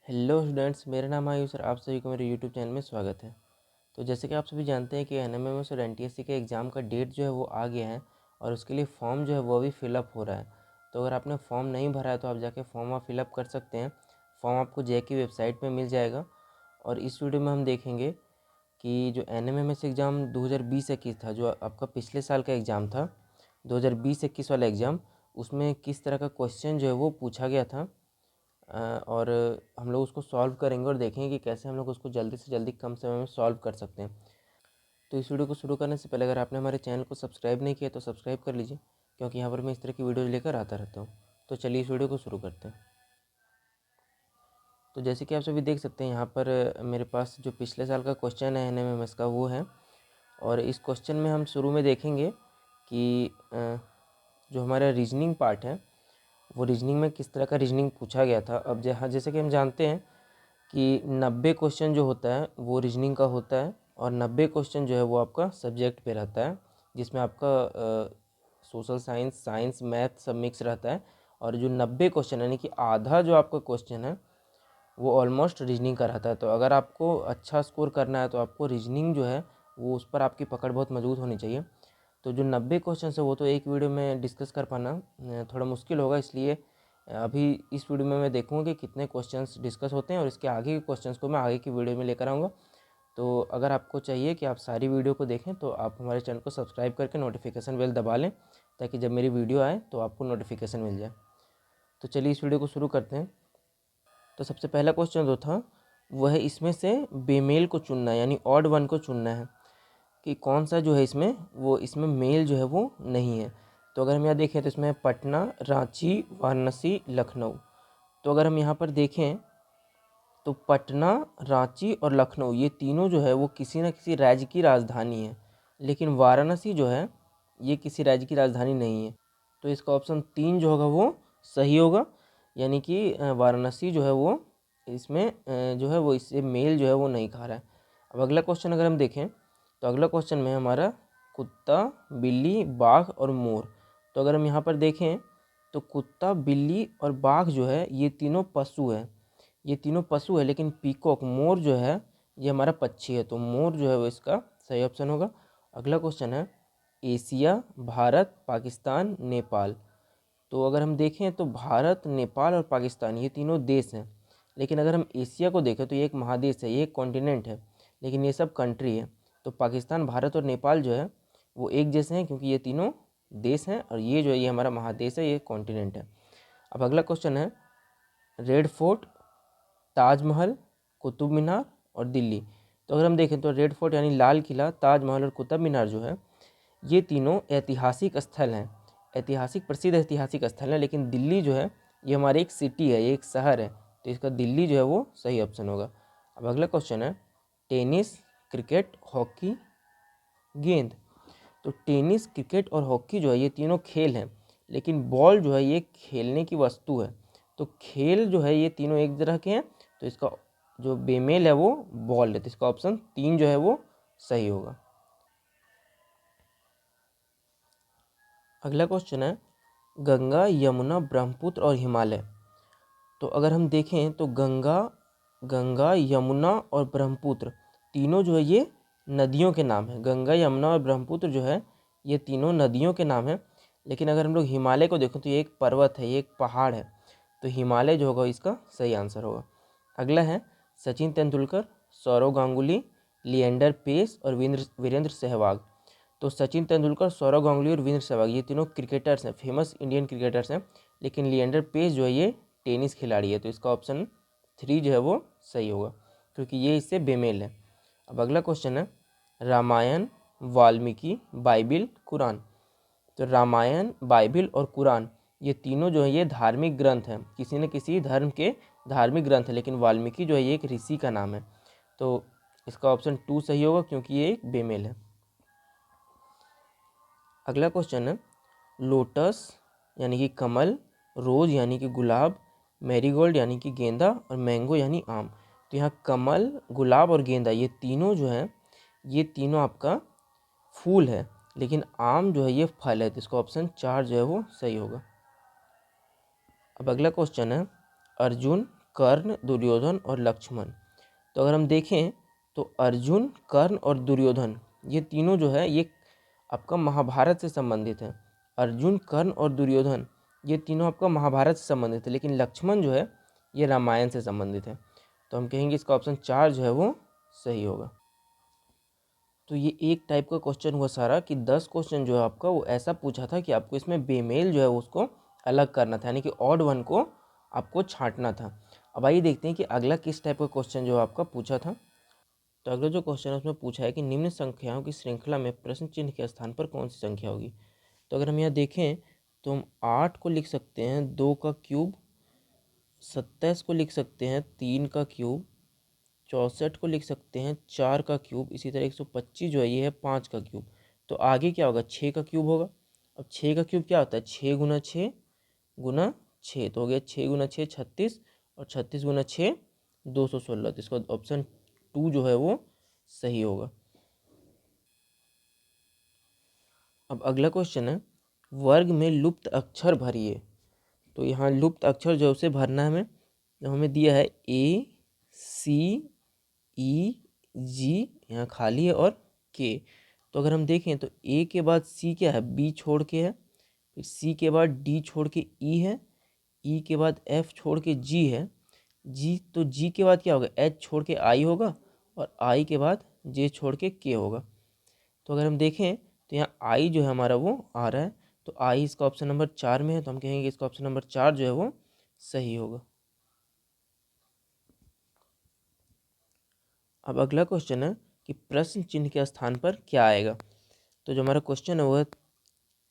Hello students, मेरा नाम आयुष और आप सभी को मेरे यूट्यूब चैनल में स्वागत है। तो जैसे कि आप सभी जानते हैं कि एनएमएमएस और एनटीएससी के एग्ज़ाम का डेट जो है वो आ गया है और उसके लिए फॉर्म जो है वो अभी फिलअप हो रहा है। तो अगर आपने फॉर्म नहीं भरा है तो आप जाके फॉर्म आप फिलअप कर सकते हैं। फॉर्म आपको जे की वेबसाइट पर मिल जाएगा। और इस वीडियो में हम देखेंगे कि जो एनएमएमएस एग्ज़ाम 2020-21 था, जो आपका पिछले साल का एग्ज़ाम था 2020-21 वाला एग्ज़ाम, उसमें किस तरह का क्वेश्चन जो है वो पूछा गया था। और हम लोग उसको सॉल्व करेंगे और देखेंगे कि कैसे हम लोग उसको जल्दी से जल्दी कम समय में सॉल्व कर सकते हैं। तो इस वीडियो को शुरू करने से पहले अगर आपने हमारे चैनल को सब्सक्राइब नहीं किया तो सब्सक्राइब कर लीजिए, क्योंकि यहाँ पर मैं इस तरह की वीडियो लेकर आता रहता हूँ। तो चलिए इस वीडियो को शुरू करते हैं। तो जैसे कि आप सभी देख सकते हैं, यहाँ पर मेरे पास जो पिछले साल का क्वेश्चन है एनएमएमएस का वो है। और इस क्वेश्चन में हम शुरू में देखेंगे कि जो हमारा रीजनिंग पार्ट है वो रीजनिंग में किस तरह का रीजनिंग पूछा गया था। अब जैसे कि हम जानते हैं कि 90 क्वेश्चन जो होता है वो रीजनिंग का होता है और 90 क्वेश्चन जो है वो आपका सब्जेक्ट पे रहता है, जिसमें आपका सोशल साइंस, साइंस, मैथ सब मिक्स रहता है। और जो 90 क्वेश्चन यानी कि आधा जो आपका क्वेश्चन है वो ऑलमोस्ट रीजनिंग का रहता है। तो अगर आपको अच्छा स्कोर करना है तो आपको रीजनिंग जो है वो उस पर आपकी पकड़ बहुत मजबूत होनी चाहिए। तो जो 90 क्वेश्चन है वो तो एक वीडियो में डिस्कस कर पाना थोड़ा मुश्किल होगा, इसलिए अभी इस वीडियो में मैं देखूँगा कि कितने क्वेश्चंस डिस्कस होते हैं और इसके आगे के क्वेश्चंस को मैं आगे की वीडियो में लेकर आऊँगा। तो अगर आपको चाहिए कि आप सारी वीडियो को देखें तो आप हमारे चैनल को सब्सक्राइब करके नोटिफिकेशन बेल दबा लें, ताकि जब मेरी वीडियो आए तो आपको नोटिफिकेशन मिल जाए। तो चलिए इस वीडियो को शुरू करते हैं। तो सबसे पहला क्वेश्चन जो था वह है, इसमें से बेमेल को चुनना है यानी ऑड वन को चुनना है कि कौन सा जो है इसमें मेल जो है वो नहीं है। तो अगर हम यहाँ देखें तो इसमें पटना, रांची, वाराणसी, लखनऊ। तो अगर हम यहाँ पर देखें तो पटना, रांची और लखनऊ ये तीनों जो है वो किसी न किसी राज्य की राजधानी है, लेकिन वाराणसी जो है ये किसी राज्य की राजधानी नहीं है। तो इसका ऑप्शन 3 जो होगा वो सही होगा, यानी कि वाराणसी जो है वो इसमें जो है वो इससे मेल जो है वो नहीं खा रहा है। अब अगला क्वेश्चन अगर हम देखें तो अगला क्वेश्चन में हमारा कुत्ता, बिल्ली, बाघ और मोर। तो अगर हम यहाँ पर देखें तो कुत्ता, बिल्ली और बाघ जो है ये तीनों पशु है, ये तीनों पशु है, लेकिन पीकॉक, मोर जो है ये हमारा पक्षी है। तो मोर जो है वो इसका सही ऑप्शन होगा। अगला क्वेश्चन है एशिया, भारत, पाकिस्तान, नेपाल। तो अगर हम देखें तो भारत, नेपाल और पाकिस्तान ये तीनों देश हैं, लेकिन अगर हम एशिया को देखें तो ये एक महादेश है, ये एक कॉन्टिनेंट है, लेकिन ये सब कंट्री है। तो पाकिस्तान, भारत और नेपाल जो है वो एक जैसे हैं, क्योंकि ये तीनों देश हैं और ये जो है ये हमारा महादेश है, ये कॉन्टिनेंट है। अब अगला क्वेश्चन है रेड फोर्ट, ताजमहल, कुतुब मीनार और दिल्ली। तो अगर हम देखें तो रेड फोर्ट यानी लाल किला, ताजमहल और कुतुब मीनार जो है ये तीनों ऐतिहासिक स्थल हैं, ऐतिहासिक प्रसिद्ध ऐतिहासिक स्थल हैं, लेकिन दिल्ली जो है ये हमारी एक सिटी है, ये एक शहर है। तो इसका दिल्ली जो है वो सही ऑप्शन होगा। अब अगला क्वेश्चन है टेनिस, क्रिकेट, हॉकी, गेंद। तो टेनिस, क्रिकेट और हॉकी जो है ये तीनों खेल हैं, लेकिन बॉल जो है ये खेलने की वस्तु है। तो खेल जो है ये तीनों एक तरह के हैं, तो इसका जो बेमेल है वो बॉल है। तो इसका ऑप्शन 3 जो है वो सही होगा। अगला क्वेश्चन है गंगा, यमुना, ब्रह्मपुत्र और हिमालय। तो अगर हम देखें तो गंगा, यमुना और ब्रह्मपुत्र तीनों जो है ये नदियों के नाम है। गंगा, यमुना और ब्रह्मपुत्र जो है ये तीनों नदियों के नाम है, लेकिन अगर हम लोग हिमालय को देखें तो ये एक पर्वत है, ये एक पहाड़ है। तो हिमालय जो होगा इसका सही आंसर होगा। अगला है सचिन तेंदुलकर, सौरव गांगुली, लिएंडर पेस और वीरेंद्र सहवाग। तो सचिन तेंदुलकर, सौरव गांगुली और वीरेंद्र सहवाग ये तीनों क्रिकेटर्स हैं, फेमस इंडियन क्रिकेटर्स हैं, लेकिन लिएंडर पेस जो है ये टेनिस खिलाड़ी है। तो इसका ऑप्शन 3 जो है वो सही होगा, क्योंकि ये इससे बेमेल है। अब अगला क्वेश्चन है रामायण, वाल्मीकि, बाइबिल, कुरान। तो रामायण, बाइबिल और कुरान ये तीनों जो है ये धार्मिक ग्रंथ हैं, किसी न किसी धर्म के धार्मिक ग्रंथ है, लेकिन वाल्मीकि जो है ये एक ऋषि का नाम है। तो इसका ऑप्शन 2 सही होगा, क्योंकि ये एक बेमेल है। अगला क्वेश्चन है लोटस यानी कि कमल, रोज यानी कि गुलाब, मैरीगोल्ड यानी कि गेंदा और मैंगो यानी आम। तो यहाँ कमल, गुलाब और गेंदा ये तीनों जो है ये तीनों आपका फूल है, लेकिन आम जो है ये फल है। तो इसका ऑप्शन 4 जो है वो सही होगा। अब अगला क्वेश्चन है अर्जुन, कर्ण, दुर्योधन और लक्ष्मण। तो अगर हम देखें तो अर्जुन, कर्ण और दुर्योधन ये तीनों जो है ये आपका महाभारत से संबंधित है। अर्जुन, कर्ण और दुर्योधन ये तीनों आपका महाभारत से संबंधित है, लेकिन लक्ष्मण जो है ये रामायण से संबंधित है। तो हम कहेंगे इसका ऑप्शन 4 जो है वो सही होगा। तो ये एक टाइप का क्वेश्चन हुआ सारा कि 10 क्वेश्चन जो है आपका वो ऐसा पूछा था कि आपको इसमें बेमेल जो है उसको अलग करना था, यानी कि ऑड वन को आपको छांटना था। अब आइए देखते हैं कि अगला किस टाइप का क्वेश्चन जो आपका पूछा था। तो अगला जो क्वेश्चन है उसमें पूछा है कि निम्न संख्याओं की श्रृंखला में प्रश्न चिन्ह के स्थान पर कौन सी संख्या होगी। तो अगर हम यहाँ देखें तो हम 8 को लिख सकते हैं 2 का क्यूब, 27 को लिख सकते हैं 3 का क्यूब, 64 को लिख सकते हैं 4 का क्यूब, इसी तरह 125 जो है ये है 5 का क्यूब। तो आगे क्या होगा, 6 का क्यूब होगा। अब 6 का क्यूब क्या होता है, 6 गुना 6 गुना 6, तो हो गया 6 गुना 6 36, और 36 गुना 6 216। तो इसका ऑप्शन 2 जो है वो सही होगा। अब अगला क्वेश्चन है वर्ग में लुप्त अक्षर भरिए। तो यहाँ लुप्त अक्षर जो उसे भरना है हमें, जो हमें दिया है ए, सी, ई, जी, यहाँ खाली है, और के। तो अगर हम देखें तो ए के बाद सी क्या है, बी छोड़ के है, फिर सी के बाद डी छोड़ के ई है, ई के बाद एफ छोड़ के जी है, जी तो जी के बाद क्या होगा, एच छोड़ के आई होगा, और आई के बाद जे छोड़ के के होगा। तो अगर हम देखें तो यहाँ आई जो है हमारा वो आ रहा है, तो आई इसका ऑप्शन नंबर 4 में है, तो हम कहेंगे इसका ऑप्शन नंबर 4 जो है वो सही होगा। अब अगला क्वेश्चन है कि प्रश्न चिन्ह के स्थान पर क्या आएगा। तो जो हमारा क्वेश्चन है वो है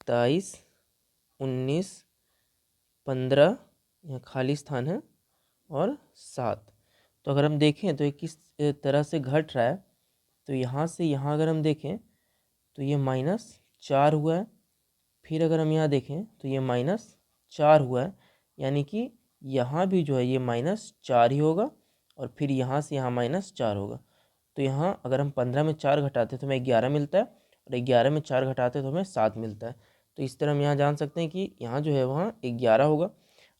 23, 19, 15, यहाँ खाली स्थान है, और 7। तो अगर हम देखें तो ये किस तरह से घट रहा है, तो यहाँ से यहाँ अगर हम देखें तो ये -4 हुआ है, फिर अगर हम यहाँ देखें तो ये -4 हुआ है, यानी कि यहाँ भी जो है ये -4 ही होगा, और फिर यहाँ से यहाँ -4 होगा। तो यहाँ अगर हम 15 में 4 घटाते तो हमें 11 मिलता है, और 11 में 4 घटाते तो हमें 7 मिलता है। तो इस तरह हम यहाँ जान सकते हैं कि यहाँ जो है वहाँ 11 होगा।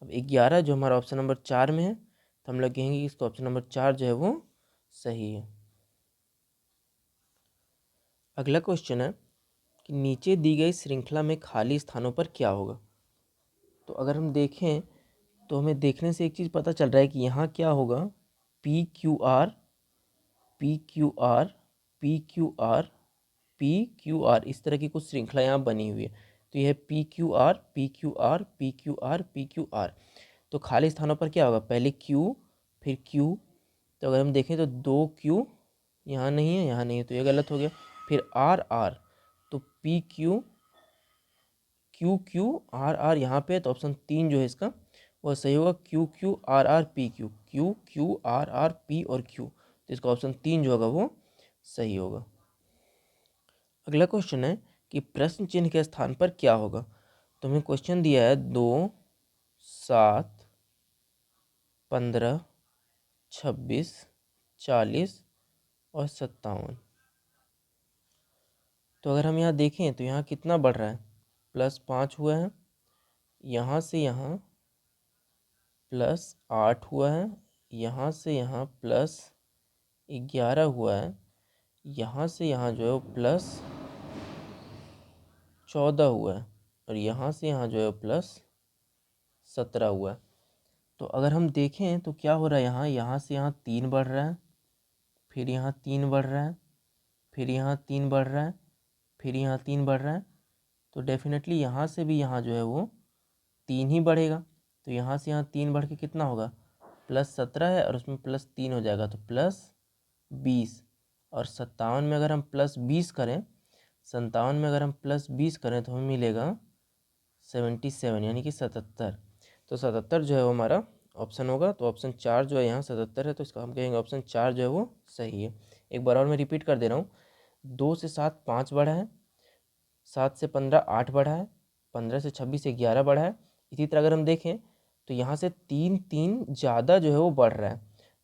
अब 11 जो हमारा ऑप्शन नंबर 4 में है, तो हम लोग कहेंगे कि इसका ऑप्शन नंबर 4 जो है वो सही है। अगला क्वेश्चन है कि नीचे दी गई श्रृंखला में खाली स्थानों पर क्या होगा। तो अगर हम देखें तो हमें देखने से एक चीज़ पता चल रहा है कि यहाँ क्या होगा, P Q R, P Q R, P Q R, P Q R, इस तरह की कुछ श्रृंखला यहाँ बनी हुई है। तो यह है P Q R, P Q R, P Q R, P Q R. तो खाली स्थानों पर क्या होगा, पहले क्यू फिर क्यू। तो अगर हम देखें तो 2 क्यू यहाँ नहीं है, यहाँ नहीं है, तो ये गलत हो गया। फिर आर आर, तो P Q, Q Q, R R यहाँ पे, तो ऑप्शन 3 जो है इसका वह सही होगा, Q Q R R P Q, Q Q R R P और क्यू। तो इसका ऑप्शन 3 जो होगा वो सही होगा। अगला क्वेश्चन है कि प्रश्न चिन्ह के स्थान पर क्या होगा। तो हमें क्वेश्चन दिया है 2, 7, 15, 26, 40 और 57। तो अगर हम यहाँ देखें तो यहाँ कितना बढ़ रहा है, +5 हुआ है, यहाँ से यहाँ +8 हुआ है, यहाँ से यहाँ +11 हुआ है, यहाँ से यहाँ जो है वो +14 हुआ है, और यहाँ से यहाँ जो है +17 हुआ है। तो अगर हम देखें तो क्या हो रहा है, यहाँ से यहाँ 3 बढ़ रहा है, फिर यहाँ 3 बढ़ रहा है, फिर यहाँ 3 बढ़ रहा है, फिर यहाँ 3 बढ़ रहा है। तो डेफिनेटली यहाँ से भी यहाँ जो है वो 3 ही बढ़ेगा। तो यहाँ से यहाँ 3 बढ़ के कितना होगा, +17 है, और उसमें +3 हो जाएगा, तो +20। और 57 में अगर हम +20 करें, 57 में अगर हम +20 करें तो हमें मिलेगा 77, यानी कि 77। तो 77 जो है वो हमारा ऑप्शन होगा। तो ऑप्शन 4 जो है यहाँ 77 है, तो इसका हम कहेंगे ऑप्शन 4 जो है वो सही है। एक बार और मैं रिपीट कर दे रहा हूँ, 2 से 7 5 बढ़ा है, 7 से 15 8 बढ़ा है, 15 से 26 11 बढ़ा है। इसी तरह अगर हम देखें तो यहाँ से 3 3 ज़्यादा जो है वो बढ़ रहा है,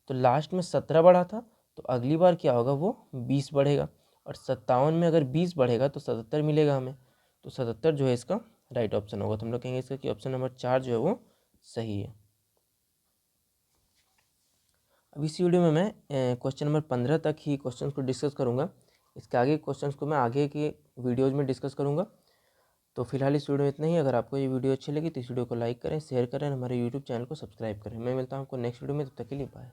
तो लास्ट में 17 बढ़ा था, तो अगली बार क्या होगा, वो 20 बढ़ेगा। और 57 में अगर 20 बढ़ेगा तो 77 मिलेगा हमें, तो 77 जो है इसका राइट ऑप्शन होगा। तो हम लोग कहेंगे इसका कि ऑप्शन नंबर 4 जो है वो सही है। अब इस वीडियो में मैं क्वेश्चन नंबर 15 तक ही क्वेश्चन को डिस्कस करूँगा। इसके आगे क्वेश्चन को मैं आगे के वीडियोज़ में डिस्कस करूँगा। तो फिलहाल इस वीडियो में इतना ही। अगर आपको ये वीडियो अच्छी लगी तो इस वीडियो को लाइक करें, शेयर करें, हमारे यूट्यूब चैनल को सब्सक्राइब करें। मैं मिलता हूँ आपको नेक्स्ट वीडियो में, तब तक के लिए बाय।